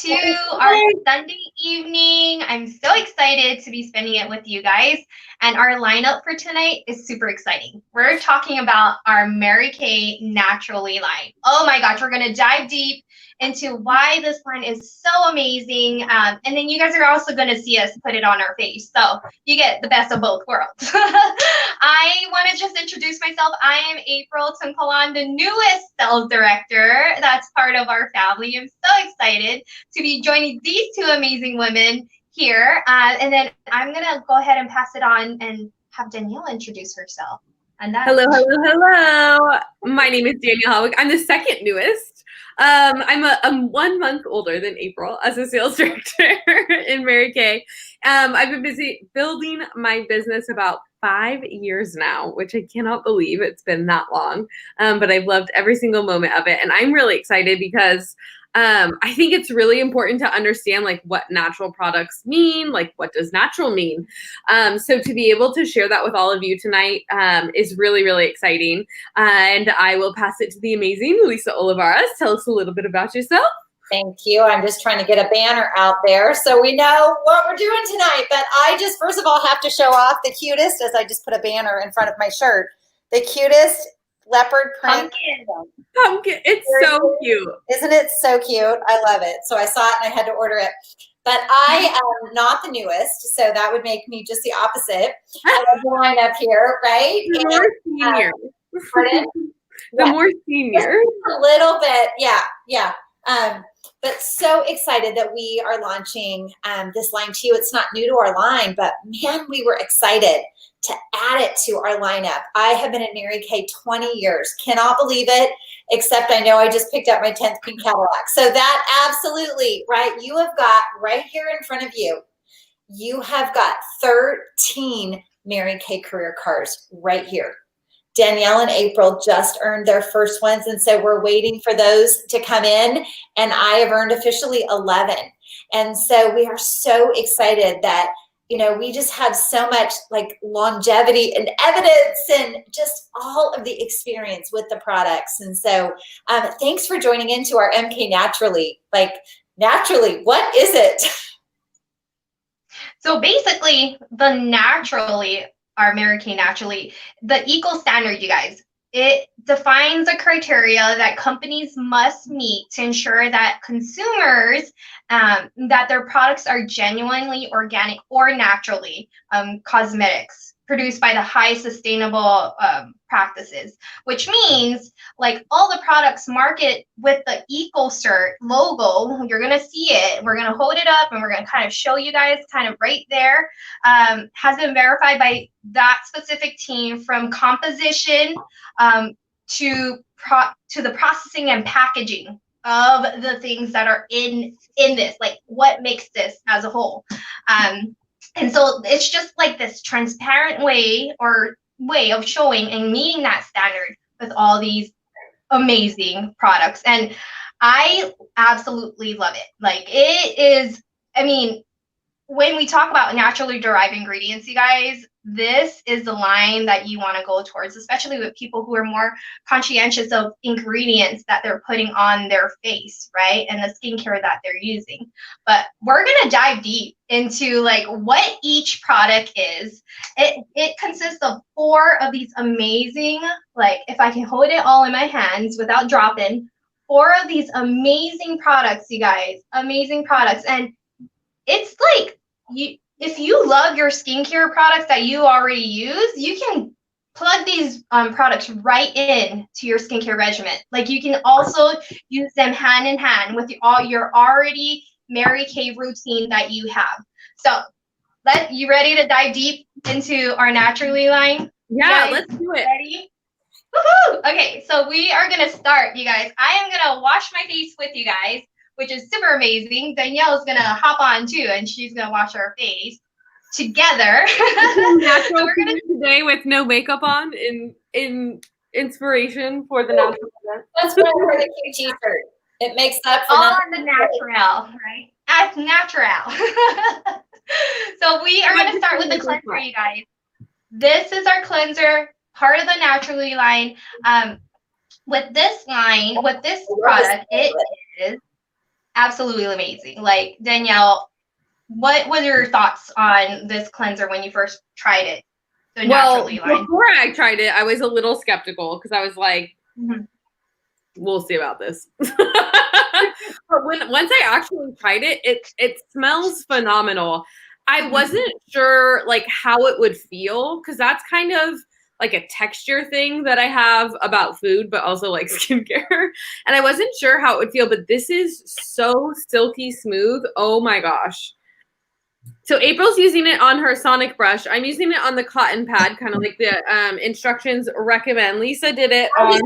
to our Sunday evening. I'm so excited to be spending it with you guys. And our lineup for tonight is super exciting. We're talking about our Mary Kay Naturally line. Oh my gosh, we're going to dive deep into why this line is so amazing. And then you guys are also going to see us put it on our face. So you get the best of both worlds. I want to just introduce myself. I am April Tunkalan, the newest sales director that's part of our family. I'm so excited to be joining these two amazing women here. And then I'm going to go ahead and pass it on and have Danielle introduce herself. And Hello. My name is Danielle Howick. I'm the second newest. I'm 1 month older than April as a sales director in Mary Kay. I've been busy building my business about 5 years now, which I cannot believe it's been that long. But I've loved every single moment of it. And I'm really excited because I think it's really important to understand like what natural products mean, like what does natural mean. So to be able to share that with all of you tonight is really, really exciting. And I will pass it to the amazing Lisa Olivares. Tell us a little bit about yourself. Thank you. I'm just trying to get a banner out there so we know what we're doing tonight. But I just, first of all, have to show off the cutest, as I just put a banner in front of my shirt, the cutest leopard print. Pumpkin. It's so cute. Isn't it so cute? I love it. So I saw it and I had to order it. But I am not the newest, so that would make me just the opposite. I love the line up here, right? The more senior. Pardon? The more senior. A little bit, yeah. But so excited that we are launching this line to you. It's not new to our line, but man, we were excited to add it to our lineup. I have been in Mary Kay 20 years. Cannot believe it, except I know I just picked up my 10th pink Cadillac. So that absolutely, right? You have got right here in front of you, you have got 13 Mary Kay career cars right here. Danielle and April just earned their first ones, and so we're waiting for those to come in, and I have earned officially 11. And so we are so excited that, you know, we just have so much like longevity and evidence and just all of the experience with the products. And so thanks for joining into our MK Naturally. Like, naturally, what is it? So basically, the Naturally, our Mary Kay Naturally, the eco standard, you guys, it defines a criteria that companies must meet to ensure that consumers, that their products are genuinely organic or naturally cosmetics produced by the high sustainable practices, which means like all the products market with the EcoCert logo, you're gonna see it, we're gonna hold it up and we're gonna kind of show you guys kind of right there, has been verified by that specific team from composition to the processing and packaging of the things that are in this, like what makes this as a whole. And so it's just like this transparent way of showing and meeting that standard with all these amazing products. And I absolutely love it. Like it is, I mean, when we talk about naturally derived ingredients, you guys, this is the line that you want to go towards, especially with people who are more conscientious of ingredients that they're putting on their face, right? And the skincare that they're using. But we're going to dive deep into like what each product is. It consists of 4 of these amazing, like if I can hold it all in my hands without dropping, 4 of these amazing products, you guys, amazing products. And it's like, if you love your skincare products that you already use, you can plug these products right in to your skincare regimen. Like you can also use them hand in hand with all your already Mary Kay routine that you have. So, you ready to dive deep into our Naturally line? Yeah, let's do it. Ready? Woohoo! Okay, so we are gonna start, you guys. I am gonna wash my face with you guys, which is super amazing. Danielle is gonna hop on too, and she's gonna wash her face together. Natural so we're gonna today with no makeup on in inspiration for the natural. That's why I wear the cute t-shirt. It makes up for all on the natural, right? As natural. So we are gonna start with the cleanser, you guys. This is our cleanser, part of the Naturally line. With this line, with this product, it is absolutely amazing. Like, Danielle, what were your thoughts on this cleanser when you first tried it? The Naturally line. Before I tried it, I was a little skeptical because I was like, Mhm. we'll see about this. But once I actually tried it, it smells phenomenal. I wasn't sure like how it would feel because that's kind of like a texture thing that I have about food, but also like skincare. And I wasn't sure how it would feel, but this is so silky smooth. Oh my gosh. So April's using it on her sonic brush. I'm using it on the cotton pad, kind of like the instructions recommend. Lisa did it on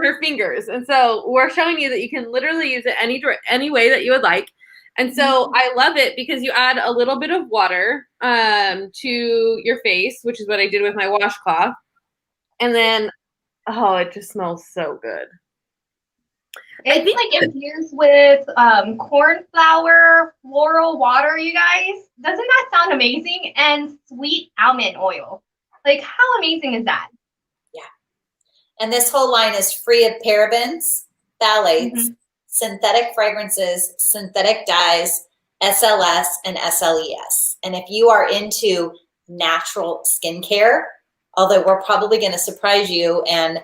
her fingers. And so we're showing you that you can literally use it any way that you would like. And so I love it because you add a little bit of water to your face, which is what I did with my washcloth. And then, oh, it just smells so good. It's like infused with corn flour, floral water, you guys. Doesn't that sound amazing? And sweet almond oil. Like, how amazing is that? Yeah. And this whole line is free of parabens, phthalates, synthetic fragrances, synthetic dyes, SLS, and SLES. And if you are into natural skincare, although we're probably going to surprise you and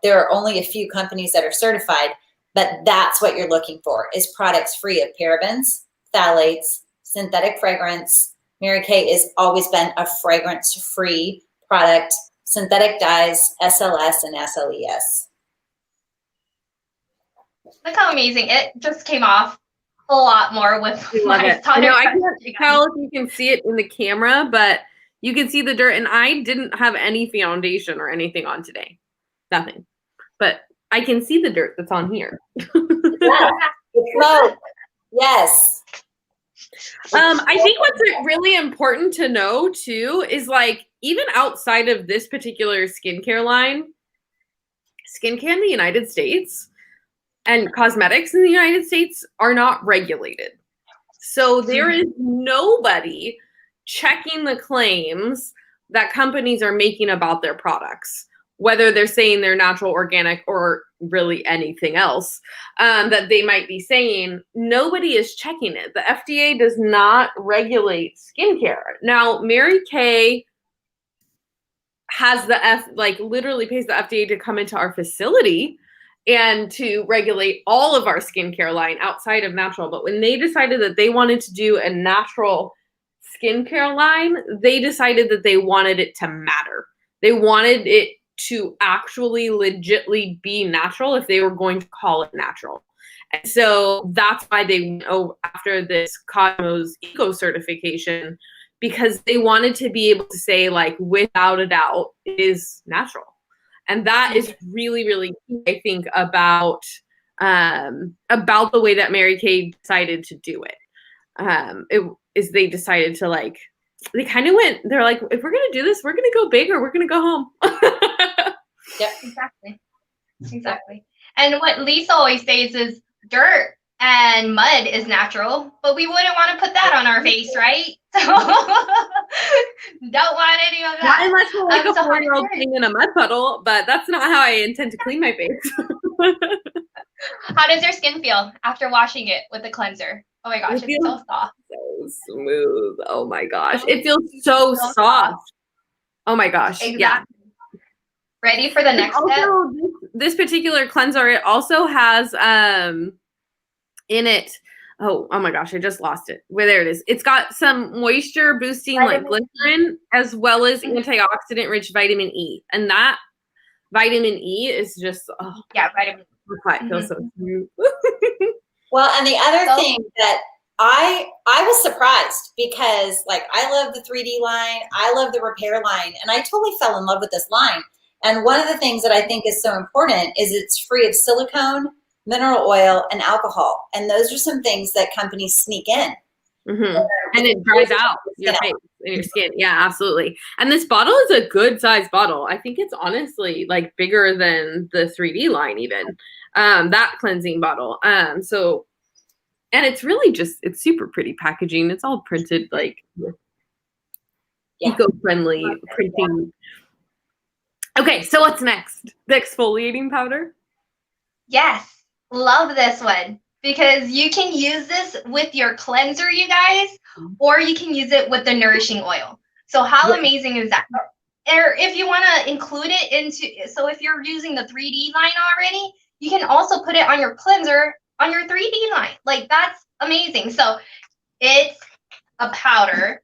there are only a few companies that are certified, but that's what you're looking for is products free of parabens, phthalates, synthetic fragrance. Mary Kay has always been a fragrance-free product, synthetic dyes, SLS, and SLES. Look how amazing. It just came off a lot more with my sonic. I can't tell if you can see it in the camera, but you can see the dirt, and I didn't have any foundation or anything on today. Nothing. But I can see the dirt that's on here. Yes. I think what's really important to know too is like even outside of this particular skincare line, skincare in the United States and cosmetics in the United States are not regulated. So there is nobody checking the claims that companies are making about their products, whether they're saying they're natural, organic, or really anything else that they might be saying. Nobody is checking it. The FDA does not regulate skincare. Now, Mary Kay has literally pays the FDA to come into our facility and to regulate all of our skincare line outside of natural. But when they decided that they wanted to do a natural skincare line, they decided that they wanted it to matter. They wanted it to actually legitly be natural if they were going to call it natural. And so that's why they went after this Cosmos Eco certification, because they wanted to be able to say, like, without a doubt, it is natural. And that is really, really key, I think, about the way that Mary Kay decided to do it. They decided to they kind of they're like, if we're going to do this, we're going to go big or we're going to go home. Yeah, exactly. And what Lisa always says is dirt and mud is natural, but we wouldn't want to put that on our face, right? So don't want any of that. Not unless we're like a 4-year-old playing in a mud puddle, but that's not how I intend to clean my face. How does your skin feel after washing it with the cleanser? Oh my gosh, it's so soft. So smooth. Oh my gosh. It feels so soft. Oh my gosh. Exactly. Yeah. Ready for the next step? This particular cleanser, it also has in it, oh my gosh, I just lost it. There it is. It's got some moisture boosting like glycerin as well as antioxidant rich vitamin E. And that vitamin E is just vitamin E. It feels so smooth. Well, and the other thing that I was surprised because I love the 3D line, I love the repair line, and I totally fell in love with this line. And one of the things that I think is so important is it's free of silicone, mineral oil, and alcohol. And those are some things that companies sneak in. And it dries out your face and your skin. Yeah, absolutely. And this bottle is a good size bottle. I think it's honestly bigger than the 3D line even, that cleansing bottle. And it's really it's super pretty packaging. It's all printed eco-friendly printing. Okay, so what's next? The exfoliating powder? Yes. love this one because you can use this with your cleanser, you guys, or you can use it with the nourishing oil. So how amazing is that? Or if you want to include it into, so if you're using the 3D line already, you can also put it on your cleanser on your 3D line. Like that's amazing. So it's a powder.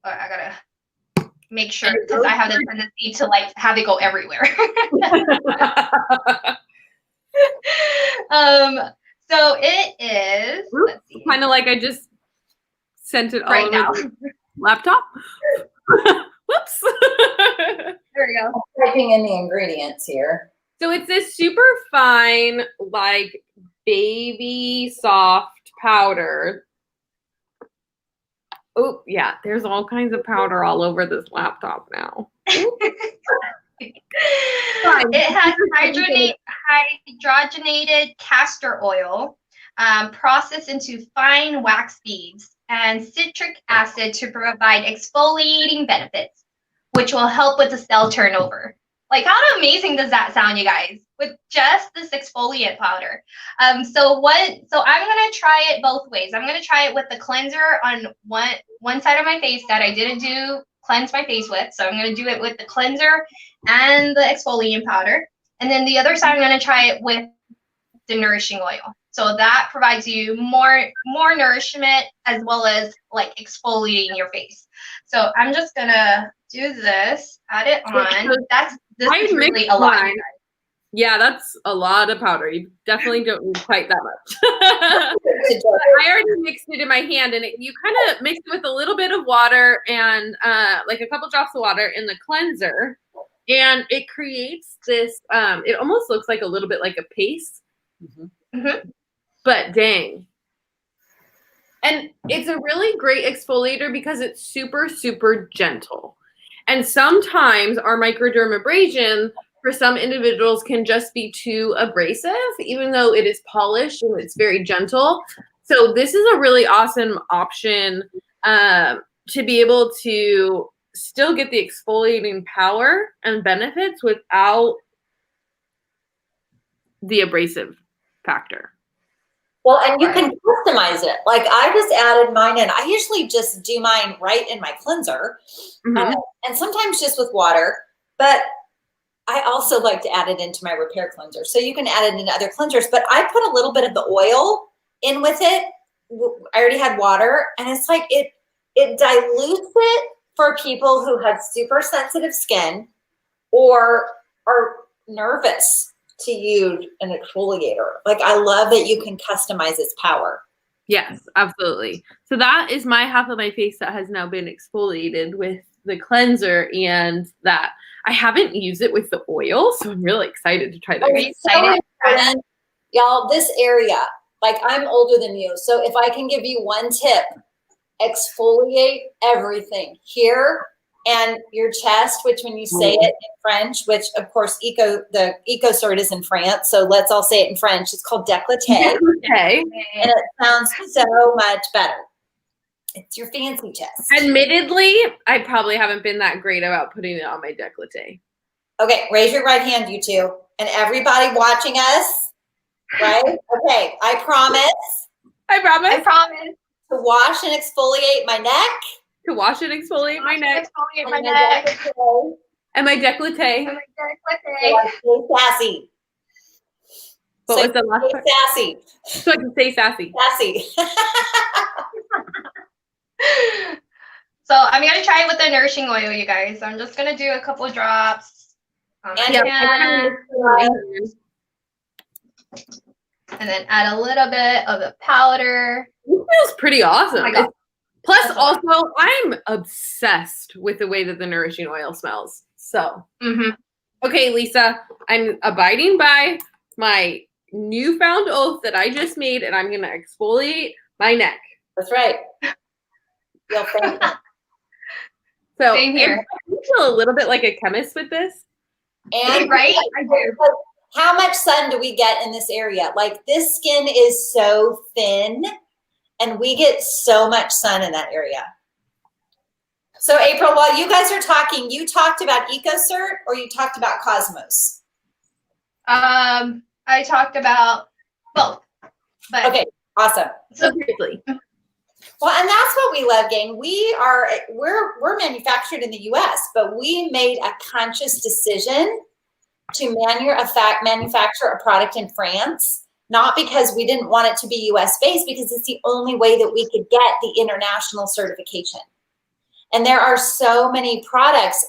Oh, I gotta make sure because I have the tendency to like have it go everywhere. So it is. Let's see. Kind of like I just sent it all Right over now. the laptop. Whoops. There we go. Typing in the ingredients here. So it's this super fine, like baby soft powder. Oh, yeah, there's all kinds of powder all over this laptop now. It has hydrogenated castor oil, processed into fine wax beads, and citric acid to provide exfoliating benefits, which will help with the cell turnover. Like, how amazing does that sound, you guys? With just this exfoliant powder. So I'm gonna try it both ways. I'm gonna try it with the cleanser on one side of my face that I didn't cleanse my face with. So I'm gonna do it with the cleanser and the exfoliant powder. And then the other side, I'm gonna try it with the nourishing oil. So that provides you more nourishment as well as like exfoliating your face. So I'm just gonna do this, add it on. This is really a lot. Yeah, that's a lot of powder. You definitely don't need quite that much. I already mixed it in my hand, and you kind of mix it with a little bit of water and like a couple drops of water in the cleanser, and it creates this. It almost looks like a little bit like a paste, but dang. And it's a really great exfoliator because it's super, super gentle. And sometimes our microdermabrasion for some individuals can just be too abrasive, even though it is polished and it's very gentle. So this is a really awesome option to be able to still get the exfoliating power and benefits without the abrasive factor. Well, and you can customize it. Like I just added mine in. I usually just do mine right in my cleanser, and sometimes just with water. But I also like to add it into my repair cleanser. So you can add it into other cleansers. But I put a little bit of the oil in with it. I already had water, and it's like it dilutes it for people who have super sensitive skin or are nervous to use an exfoliator. Like I love that you can customize its power. Yes, absolutely. So that is my half of my face that has now been exfoliated with the cleanser, and that I haven't used it with the oil, so I'm really excited to try that. Are you excited? Y'all, this area, like I'm older than you, so if I can give you one tip, exfoliate everything here and your chest, which when you say it in French, which of course the EcoCert is in France, so let's all say it in French. It's called décolleté. Okay. And it sounds so much better. It's your fancy chest. Admittedly, I probably haven't been that great about putting it on my décolleté. Okay, raise your right hand, you two. And everybody watching us, right? Okay, I promise. I promise. To wash and exfoliate my neck. To wash and exfoliate my neck. Exfoliate my neck. And my décolleté. And my So décolleté. I stay sassy. What was the last part? Sassy. So I can stay sassy. Sassy. So I'm gonna try it with the nourishing oil, you guys. I'm just gonna do a couple drops on my hand, and then add a little bit of the powder. It feels pretty awesome. Oh my God. Plus, also, I'm obsessed with the way that the nourishing oil smells. So, okay, Lisa, I'm abiding by my newfound oath that I just made, and I'm gonna exfoliate my neck. That's right. You'll thank me. So Same here. I feel a little bit like a chemist with this. And right? I do. How much sun do we get in this area? Like this skin is so thin and we get so much sun in that area. So April, while you guys are talking, you talked about EcoCert or you talked about Cosmos? I talked about both. But Okay, awesome. so Seriously. Well, and that's what we love, gang. We're manufactured in the U.S., but we made a conscious decision to manufacture a product in France, not because we didn't want it to be U.S. based, because it's the only way that we could get the international certification. And there are so many products.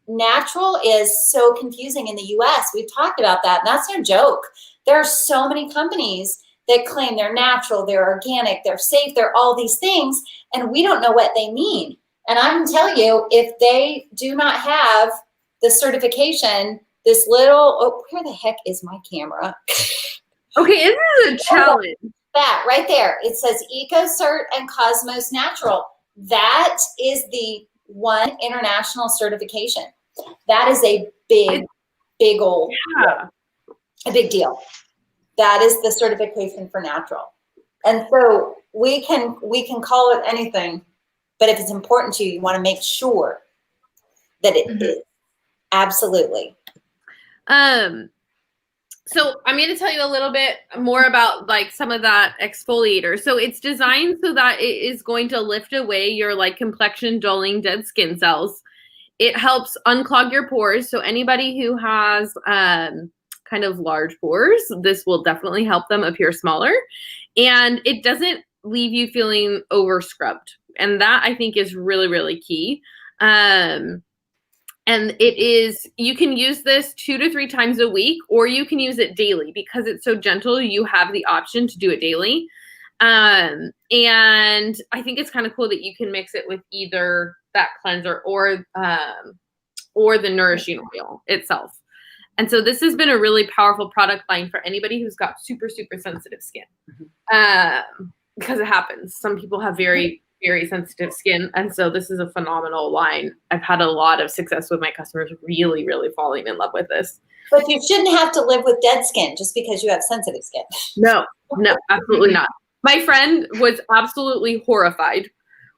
Natural is so confusing in the U.S. We've talked about that, and that's no joke. There are so many companies that claim they're natural, they're organic, they're safe, they're all these things, and we don't know what they mean. And I can tell you, if they do not have the certification, this little, where the heck is my camera? Okay, this is a challenge. That right there, it says EcoCert and Cosmos Natural. That is the one international certification. That is a big old, a big deal. That is the certification for natural. And so we can call it anything, but if it's important to you, you want to make sure that it is. Absolutely. So I'm going to tell you a little bit more about like some of that exfoliator. So it's designed so that it is going to lift away your like complexion dulling dead skin cells. It helps unclog your pores. So anybody who has kind of large pores, this will definitely help them appear smaller. And it doesn't leave you feeling over scrubbed. And that I think is really, really key. And it is, you can use this 2 to 3 times a week, or you can use it daily. Because it's so gentle, you have the option to do it daily. And I think it's kind of cool that you can mix it with either that cleanser or the nourishing oil itself. And so this has been a really powerful product line for anybody who's got super, super sensitive skin. Because it happens. Some people have very, very sensitive skin. And so this is a phenomenal line. I've had a lot of success with my customers really, really falling in love with this. But you shouldn't have to live with dead skin just because you have sensitive skin. No, absolutely not. My friend was absolutely horrified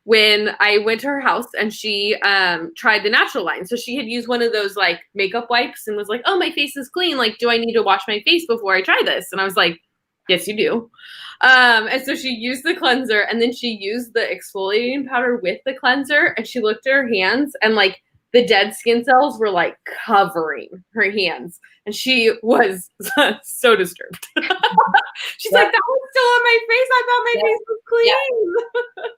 when I went to her house and she tried the natural line. So she had used one of those like makeup wipes and was like, oh, my face is clean. Like, do I need to wash my face before I try this? And I was like, yes, you do. And so she used the cleanser and then she used the exfoliating powder with the cleanser, and she looked at her hands and like the dead skin cells were like covering her hands. And she was so disturbed. She's like, that was still on my face. I thought my face was clean.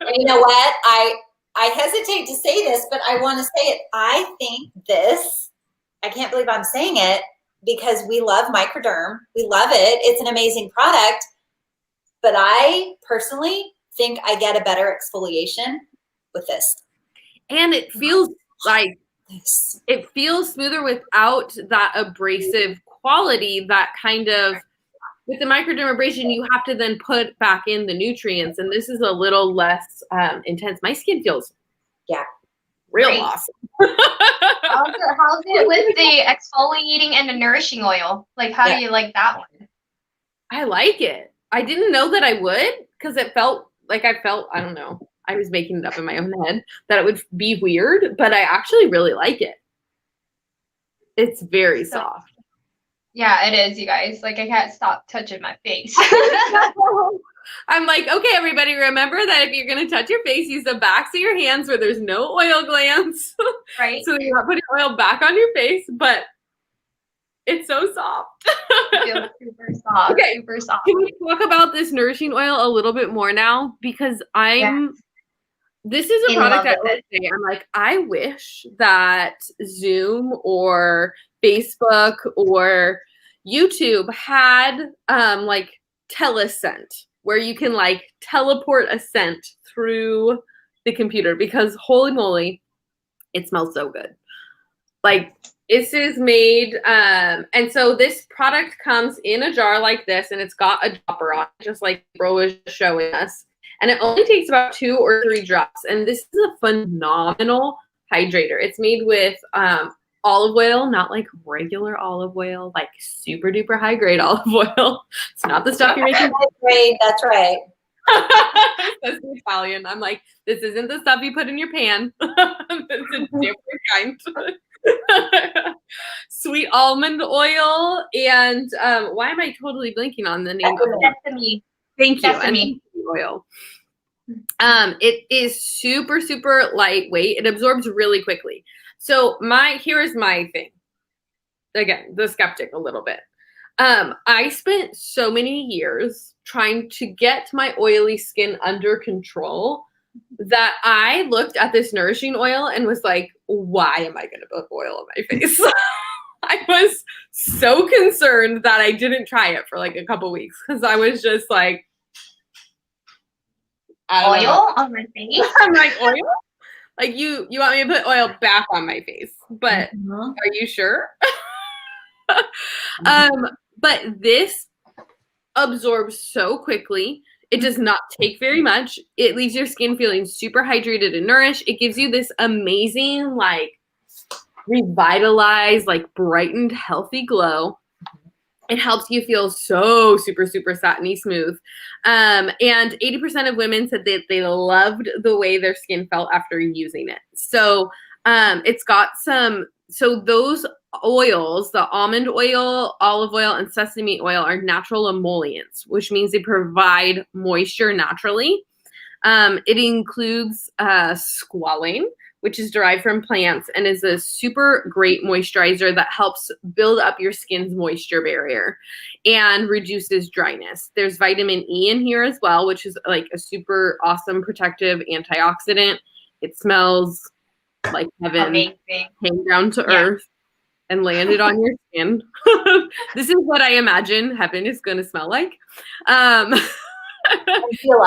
And you know what? I hesitate to say this, but I want to say it. I think this, I can't believe I'm saying it, because we love Microderm. We love it. It's an amazing product. But I personally think I get a better exfoliation with this. And it feels like it feels smoother without that abrasive quality that kind of, with the microdermabrasion, you have to then put back in the nutrients. And this is a little less intense. My skin feels real awesome. How's it with the exfoliating and the nourishing oil? Like, how do you like that one? I like it. I didn't know that I would, because it felt like I don't know. I was making it up in my own head that it would be weird, but I actually really like it. It's very soft. Yeah, it is, you guys. Like, I can't stop touching my face. I'm like, okay, everybody, remember that if you're going to touch your face, use the backs of your hands where there's no oil glands. Right. So you're not putting oil back on your face, but it's so soft. It feels super soft. Okay. Super soft. Can we talk about this nourishing oil a little bit more now? Because this is a product I always say, I'm like, I wish that Zoom or Facebook or YouTube had like telescent, where you can like teleport a scent through the computer, because holy moly, it smells so good. Like, this is made, and so this product comes in a jar like this, and it's got a dropper on it, just like Bro was showing us. And it only takes about 2 or 3 drops. And this is a phenomenal hydrator. It's made with olive oil, not like regular olive oil, like super duper high grade olive oil. It's not the stuff you're making. That's right. That's Italian. I'm like, this isn't the stuff you put in your pan. It's a different kind. Sweet almond oil, and why am I totally blanking on the name of it? Sesame. Thank you. And Sesame oil. It is super, super lightweight. It absorbs really quickly. So here's my thing. Again, the skeptic a little bit. I spent so many years trying to get my oily skin under control that I looked at this nourishing oil and was like, why am I going to put oil on my face? I was so concerned that I didn't try it for like a couple weeks because I was just like, oil on my face. I'm like, oil? Like you want me to put oil back on my face, but are you sure? But this absorbs so quickly. It does not take very much. It leaves your skin feeling super hydrated and nourished. It gives you this amazing, like, revitalized, like, brightened, healthy glow. It helps you feel so super, super satiny smooth. And 80% of women said that they loved the way their skin felt after using it. So it's got so those oils, the almond oil, olive oil, and sesame oil are natural emollients, which means they provide moisture naturally. It includes squalane, which is derived from plants and is a super great moisturizer that helps build up your skin's moisture barrier and reduces dryness. There's vitamin E in here as well, which is like a super awesome protective antioxidant. It smells like heaven. Amazing. Came down to earth and landed on your skin. This is what I imagine heaven is going to smell like. I feel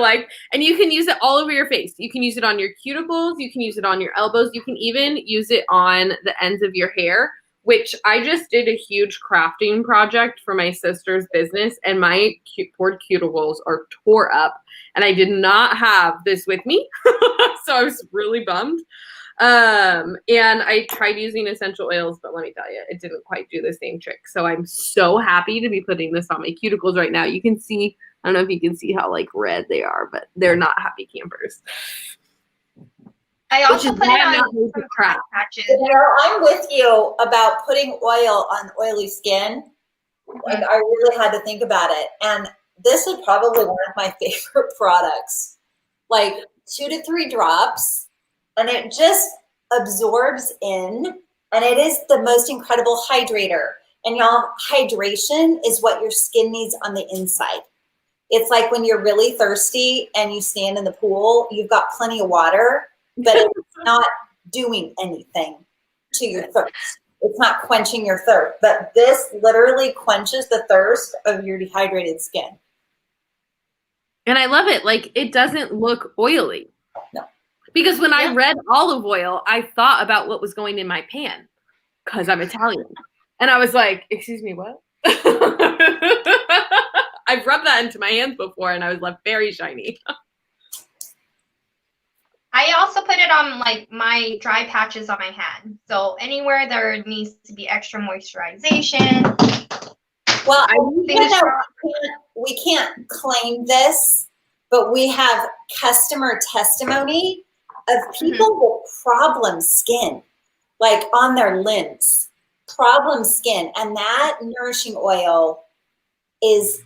like. And you can use it all over your face. You can use it on your cuticles. You can use it on your elbows. You can even use it on the ends of your hair, which I just did a huge crafting project for my sister's business, and my poor cuticles are tore up, and I did not have this with me. So I was really bummed. And I tried using essential oils, but let me tell you, it didn't quite do the same trick. So I'm so happy to be putting this on my cuticles right now. You can see, I don't know if you can see how like red they are, but they're not happy campers. I also put it on some dry patches. You know, I'm with you about putting oil on oily skin. Like I really had to think about it. And this is probably one of my favorite products. Like 2 to 3 drops, and it just absorbs in, and it is the most incredible hydrator. And y'all, hydration is what your skin needs on the inside. It's like when you're really thirsty and you stand in the pool, you've got plenty of water, but it's not doing anything to your thirst. It's not quenching your thirst, but this literally quenches the thirst of your dehydrated skin. And I love it. Like, it doesn't look oily. No. Because when I read olive oil, I thought about what was going in my pan because I'm Italian. And I was like, excuse me, what? I've rubbed that into my hands before and I was left very shiny. I also put it on like my dry patches on my hand. So anywhere there needs to be extra moisturization. Well, we can't claim this, but we have customer testimony of people with problem skin, like on their limbs, problem skin. And that nourishing oil is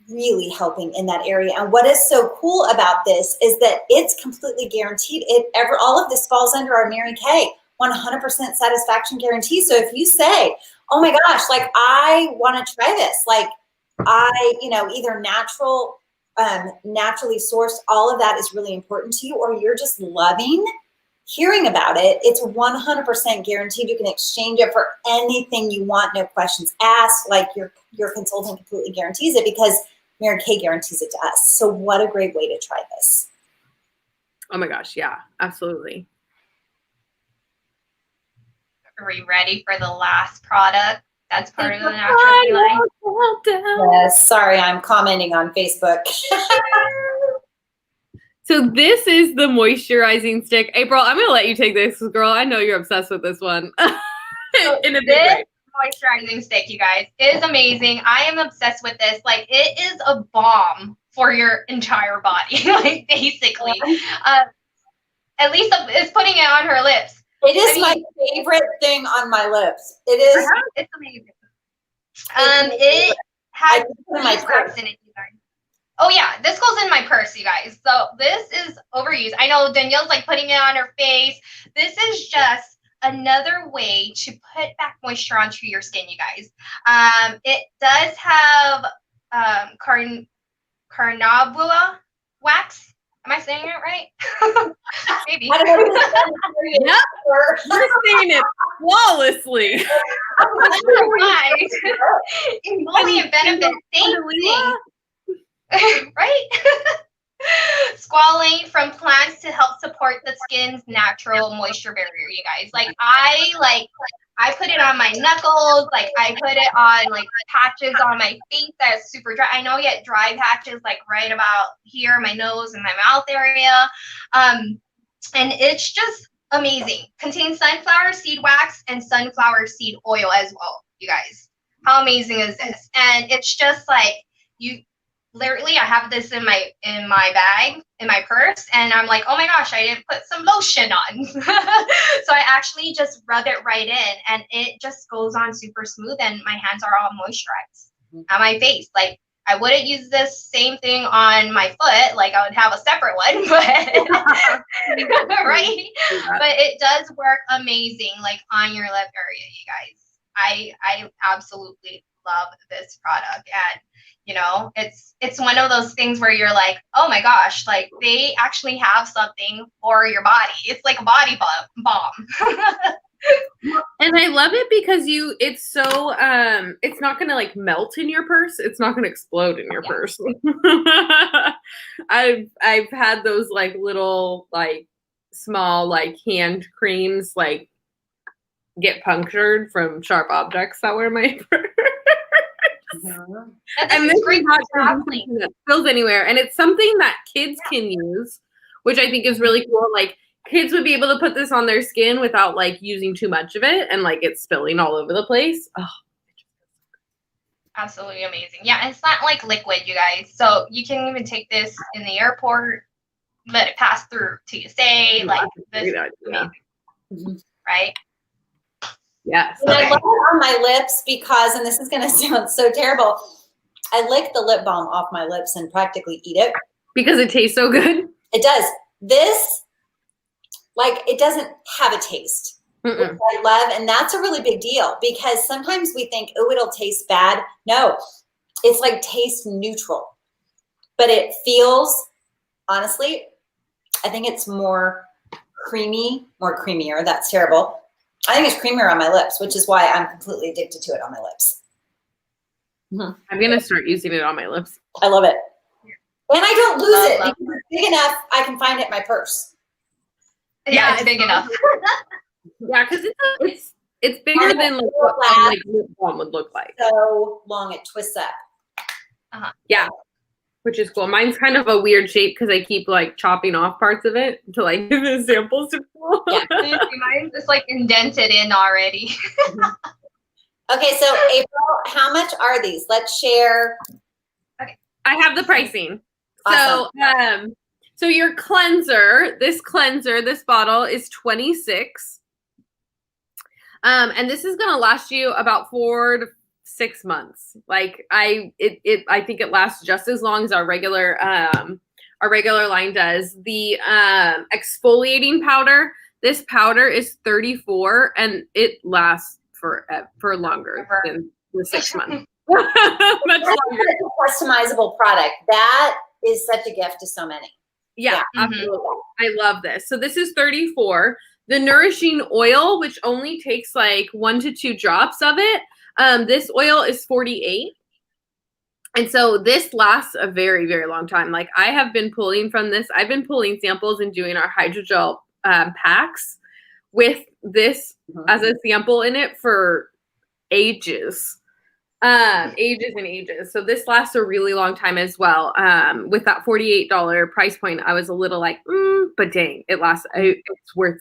really helping in that area. And what is so cool about this is that it's completely guaranteed. All of this falls under our Mary Kay 100% satisfaction guarantee. So if you say, oh my gosh, like I want to try this, like either naturally sourced, all of that is really important to you, or you're just loving hearing about it, it's 100% guaranteed. You can exchange it for anything you want, no questions asked. Like your consultant completely guarantees it because Mary Kay guarantees it to us. So what a great way to try this. Oh my gosh, yeah, absolutely. Are we ready for the last product? That's part of the Naturally line. Yes, sorry, I'm commenting on Facebook. So this is the moisturizing stick. April, I'm going to let you take this, girl. I know you're obsessed with this one. In a big way. Moisturizing stick, you guys, is amazing. I am obsessed with this. Like, it is a balm for your entire body, like basically. At least is putting it on her lips. It is my favorite thing on my lips. It is. It's amazing. It has my beeswax in it, you guys. Oh yeah, this goes in my purse, you guys. So this is overused. I know Danielle's like putting it on her face. This is just another way to put back moisture onto your skin, you guys. It does have carnauba wax. Am I saying it right? Maybe. I don't know. Yep. You're saying it flawlessly. Right. Emollient benefit. Same thing. Right? Squalane from plants to help support the skin's natural moisture barrier, you guys. I put it on my knuckles, like I put it on like patches on my face that's super dry. I know I get dry patches like right about here, my nose and my mouth area. And it's just amazing. Contains sunflower seed wax and sunflower seed oil as well, you guys. How amazing is this? And it's just like you literally, I have this in my bag, in my purse, and I'm like, oh my gosh, I didn't put some lotion on. So I actually just rub it right in, and it just goes on super smooth, and my hands are all moisturized. On my face, like I wouldn't use this same thing on my foot, like I would have a separate one, but right? But it does work amazing, like on your lip area, you guys. I absolutely love this product, and you know, it's one of those things where you're like, oh my gosh, like they actually have something for your body. It's like a body bomb. And I love it because it's so it's not gonna like melt in your purse. It's not gonna explode in your purse. I've had those like little like small like hand creams like get punctured from sharp objects that were in my purse. And this is not something that spills anywhere, and it's something that kids can use, which I think is really cool. Like kids would be able to put this on their skin without like using too much of it and like it's spilling all over the place. Oh. Absolutely amazing. Yeah, it's not like liquid, you guys. So you can even take this in the airport, let it pass through TSA, like this, right? Yes. And I love it on my lips because, and this is going to sound so terrible, I lick the lip balm off my lips and practically eat it. Because it tastes so good? It does. This, like, it doesn't have a taste. Which I love, and that's a really big deal because sometimes we think, oh, it'll taste bad. No, it's like taste neutral. But it feels, honestly, I think it's more creamier. That's terrible. I think it's creamier on my lips, which is why I'm completely addicted to it on my lips. I'm going to start using it on my lips. I love it. And I don't lose it because it's big enough I can find it in my purse. Yeah, it's big enough. Yeah, because it's bigger than like what like lip balm would look like. So long it twists up. Yeah, which is cool. Mine's kind of a weird shape because I keep like chopping off parts of it to like give the samples to people. Yeah, mine's just like indented in already. Okay, so April, how much are these? Let's share. Okay, I have the pricing. Awesome. So your cleanser, this bottle is $26. And this is gonna last you about 4 to 6 months. Like I think it lasts just as long as our regular line does. The exfoliating powder, this powder is $34 and it lasts for longer than the 6 months. Much longer. It's a customizable product. That is such a gift to so many. Yeah, absolutely. I love this. So this is $34. The nourishing oil, which only takes like 1 to 2 drops of it, this oil is $48. And so this lasts a very, very long time. Like I have been pulling from this. I've been pulling samples and doing our hydrogel packs with this as a sample in it for ages. Ages and ages. So this lasts a really long time as well. With that $48 price point, I was a little like, but dang, it lasts. It's worth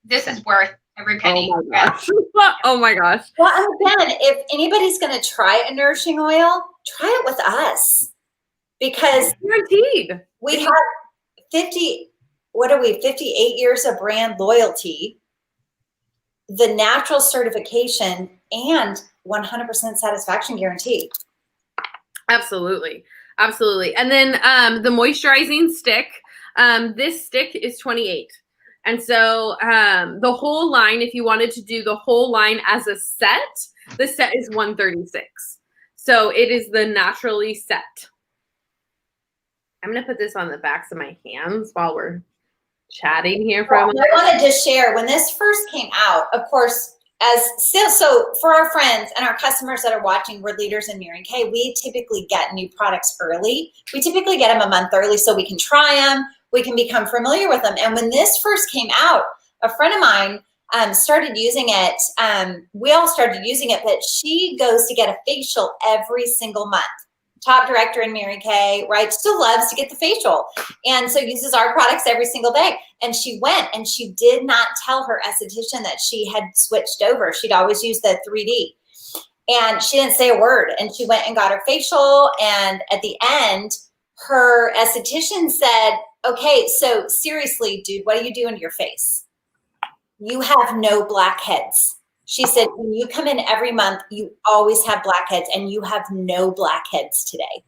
this is worth every penny. Oh my gosh. Oh my gosh. Well, and again, if anybody's going to try a nourishing oil, try it with us because guaranteed. We have 58 years of brand loyalty. the natural certification and 100% satisfaction guarantee. Absolutely. Absolutely. And then the moisturizing stick, this stick is 28. And so the whole line, if you wanted to do the whole line as a set, the set is 136. So it is the naturally set. I'm going to put this on the backs of my hands while we're chatting here for a moment. I want to just share, when this first came out, of course, so for our friends and our customers that are watching, we're leaders in Mary Kay, we typically get new products early. We typically get them a month early so we can try them, we can become familiar with them. And when this first came out, a friend of mine started using it. We all started using it, but she goes to get a facial every single month. Top director in Mary Kay, right? Still loves to get the facial. And so uses our products every single day. And she went and she did not tell her esthetician that she had switched over. She'd always used the 3D. And she didn't say a word. And she went and got her facial. And at the end, her esthetician said, okay, so seriously, dude, what are you doing to your face? You have no blackheads. She said, when you come in every month, you always have blackheads, and you have no blackheads today.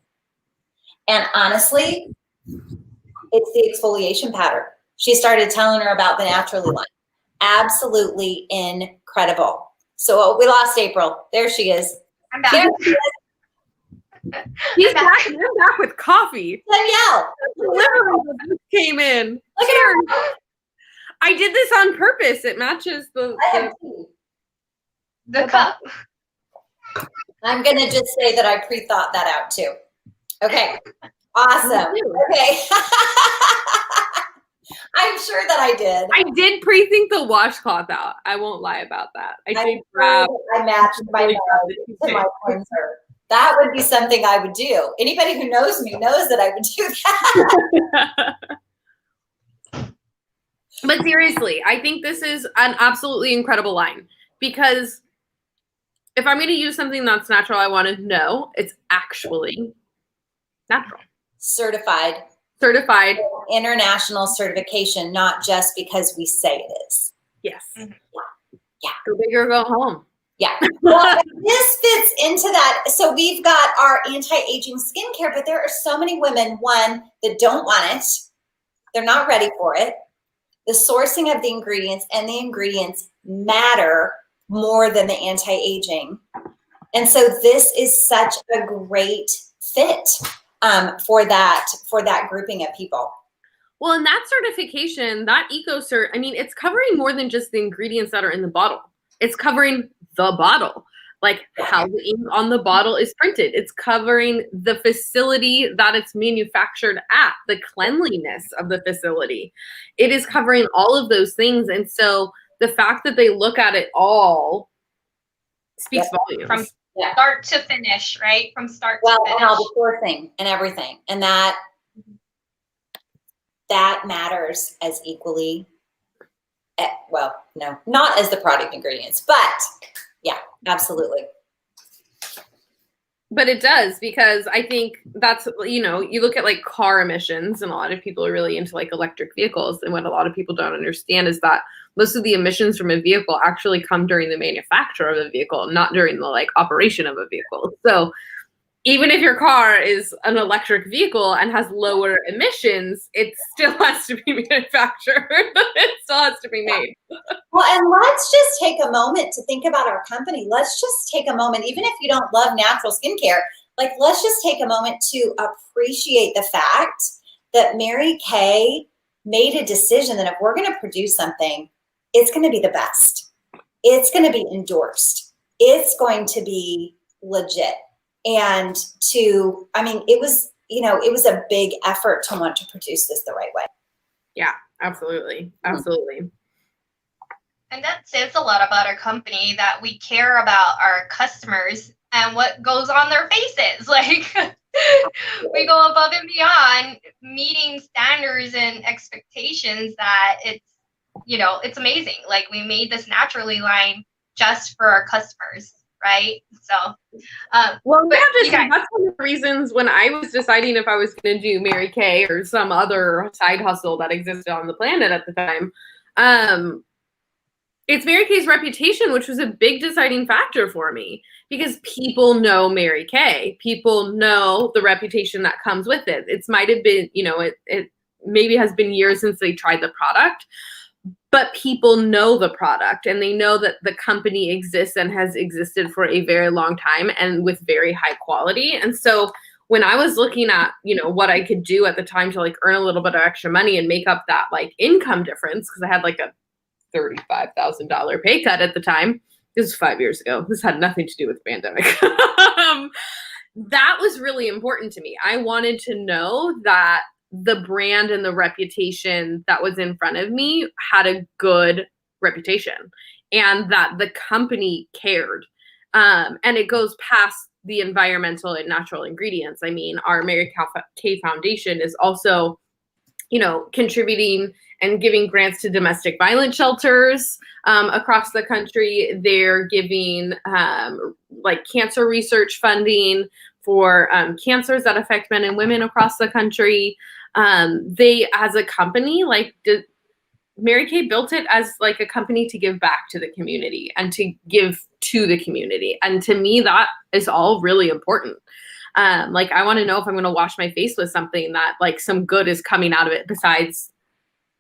And honestly, it's the exfoliation powder. She started telling her about the Naturally line. Absolutely incredible. So we lost April. There she is. I'm back. There she is. He's back. I'm back with coffee. Danielle. Literally just came in. Look at her. I did this on purpose. It matches the cup. I'm going to just say that I pre-thought that out too. Okay. Awesome. Okay. I'm sure that I did. I did pre-think the washcloth out. I won't lie about that. I did grab. I matched my nose to my cleanser. That would be something I would do. Anybody who knows me knows that I would do that. But seriously, I think this is an absolutely incredible line, because if I'm going to use something that's natural, I want to know it's actually natural. Certified. International certification, not just because we say it is. Yes. Yeah. Go big or go home. Yeah. Well, this fits into that. So we've got our anti-aging skincare, but there are so many women, one, that don't want it. They're not ready for it. The sourcing of the ingredients, and the ingredients matter more than the anti-aging. And so this is such a great fit for that grouping of people. Well, and that certification, that eco-cert, I mean, it's covering more than just the ingredients that are in the bottle. It's covering the bottle, like how the ink on the bottle is printed. It's covering the facility that it's manufactured at, the cleanliness of the facility. It is covering all of those things. And so the fact that they look at it all speaks volumes. From start to finish, right? From start to finish. And all the sourcing and everything. And that matters as equally. Well, no, not as the product ingredients, but yeah, absolutely. But it does, because I think that's, you look at like car emissions, and a lot of people are really into like electric vehicles. And what a lot of people don't understand is that most of the emissions from a vehicle actually come during the manufacture of a vehicle, not during the like operation of a vehicle. So even if your car is an electric vehicle and has lower emissions, it still has to be manufactured. It still has to be made. Well, and let's just take a moment to think about our company. Let's just take a moment, even if you don't love natural skincare, like let's just take a moment to appreciate the fact that Mary Kay made a decision that if we're going to produce something, it's going to be the best. It's going to be endorsed. It's going to be legit. And it was a big effort to want to produce this the right way. Yeah, absolutely. Absolutely. And that says a lot about our company, that we care about our customers and what goes on their faces. Like we go above and beyond meeting standards and expectations that it's amazing. Like we made this Naturally line just for our customers. Right. So, that's one of the reasons when I was deciding if I was going to do Mary Kay or some other side hustle that existed on the planet at the time, It's Mary Kay's reputation, which was a big deciding factor for me because people know Mary Kay. People know the reputation that comes with it. It's might have been, it maybe has been years since they tried the product, but people know the product and they know that the company exists and has existed for a very long time and with very high quality. And so when I was looking at, what I could do at the time to like earn a little bit of extra money and make up that like income difference, because I had like a $35,000 pay cut at the time. This was 5 years ago. This had nothing to do with the pandemic. That was really important to me. I wanted to know that the brand and the reputation that was in front of me had a good reputation and that the company cared. And it goes past the environmental and natural ingredients. I mean, our Mary Kay Foundation is also, contributing and giving grants to domestic violence shelters across the country. They're giving like cancer research funding for cancers that affect men and women across the country. They, as a company, Mary Kay built it as like a company to give back to the community and to give to the community. And to me, that is all really important. I want to know if I'm going to wash my face with something that like some good is coming out of it besides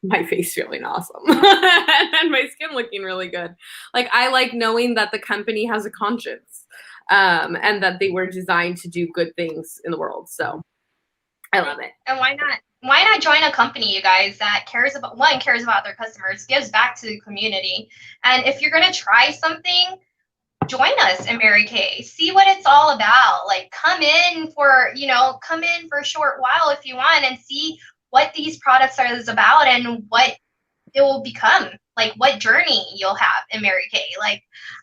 my face feeling awesome and my skin looking really good. Like I like knowing that the company has a conscience and that they were designed to do good things in the world. So I love it. And why not? Why not join a company, you guys, that cares about their customers, gives back to the community. And if you're going to try something, join us in Mary Kay. See what it's all about. Like come in for a short while if you want and see what these products are about and what it will become, like what journey you'll have in Mary Kay. Like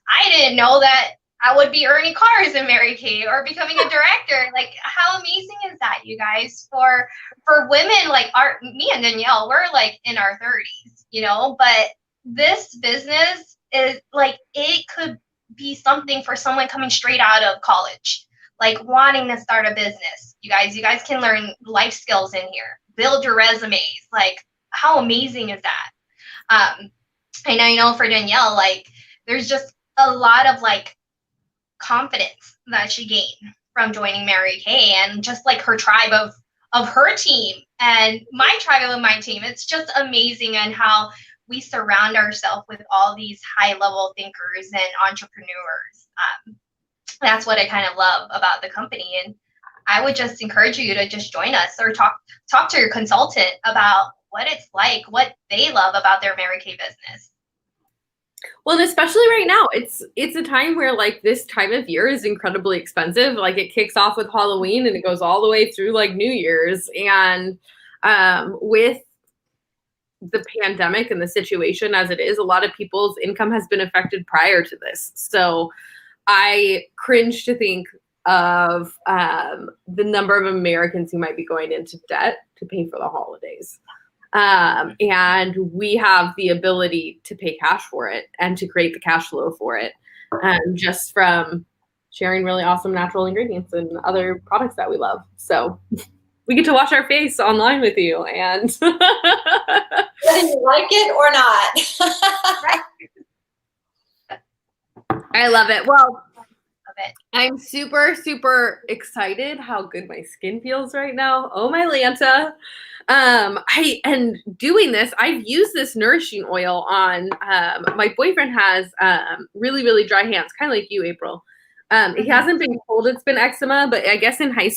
I didn't know that I would be earning cars in Mary Kay or becoming a director. Like how amazing is that, you guys? For women like me and Danielle, we're like in our 30s, but this business is like, it could be something for someone coming straight out of college, like wanting to start a business. You guys can learn life skills in here, build your resumes. Like how amazing is that? And I know for Danielle, like there's just a lot of like confidence that she gained from joining Mary Kay and just like her tribe of her team and my tribe of my team. It's just amazing and how we surround ourselves with all these high level thinkers and entrepreneurs. That's what I kind of love about the company. And I would just encourage you to just join us or talk to your consultant about what it's like, what they love about their Mary Kay business. Well, and especially right now, it's a time where like this time of year is incredibly expensive. Like it kicks off with Halloween and it goes all the way through like New Year's. And with the pandemic and the situation as it is, a lot of people's income has been affected prior to this. So I cringe to think of the number of Americans who might be going into debt to pay for the holidays. And we have the ability to pay cash for it and to create the cash flow for it just from sharing really awesome natural ingredients and other products that we love. So we get to wash our face online with you and whether you like it or not. I love it. Well, I'm super, super excited how good my skin feels right now. Oh, my Lanta. And doing this, I've used this nourishing oil on, my boyfriend has really, really dry hands, kind of like you, April. He hasn't been told it's been eczema, but I guess in high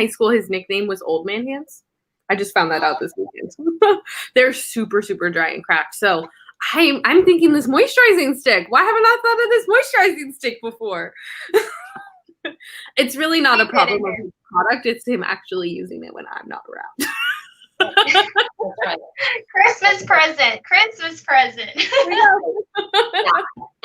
school, his nickname was Old Man Hands. I just found that out this weekend. They're super, super dry and cracked. So I'm thinking this moisturizing stick. Why haven't I thought of this moisturizing stick before? It's really not a problem with his product. It's him actually using it when I'm not around. Christmas present. Yeah.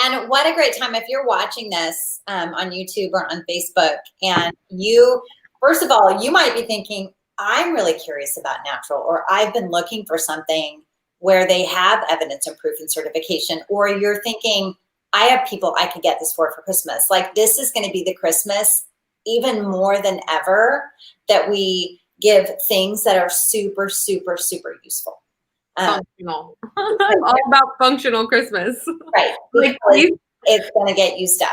And what a great time if you're watching this on YouTube or on Facebook and you, first of all, you might be thinking, I'm really curious about natural, or I've been looking for something where they have evidence and proof and certification, or you're thinking, I have people I could get this for Christmas. Like this is going to be the Christmas even more than ever that we give things that are super, super, super useful. Functional. I'm all about functional Christmas. Right. Like, Because it's going to get you stuck.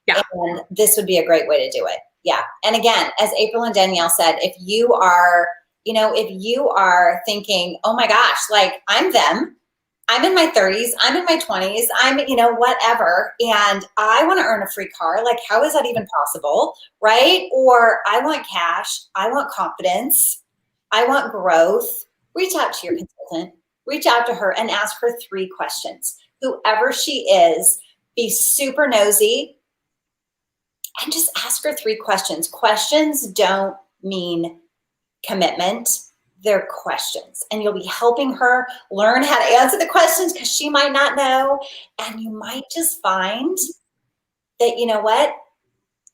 Yeah. And this would be a great way to do it. Yeah. And again, as April and Danielle said, if you are, if you are thinking, oh my gosh, like I'm them, I'm in my 30s, I'm in my 20s, I'm, whatever, and I want to earn a free car. Like, how is that even possible? Right? Or I want cash, I want confidence, I want growth. Reach out to your consultant, reach out to her and ask her 3 questions. Whoever she is, be super nosy and just ask her 3 questions. Questions don't mean commitment. They're questions, and you'll be helping her learn how to answer the questions because she might not know. And you might just find that, you know what?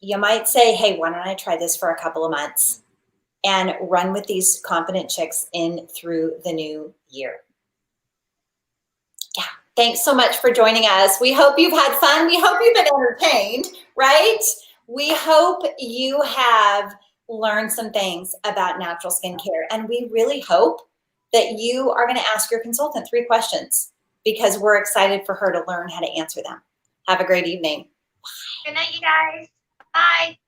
You might say, hey, why don't I try this for a couple of months and run with these confident chicks in through the new year. Yeah. Thanks so much for joining us. We hope you've had fun. We hope you've been entertained, right? We hope you have learn some things about natural skincare. And we really hope that you are going to ask your consultant 3 questions because we're excited for her to learn how to answer them. Have a great evening. Good night, you guys. Bye.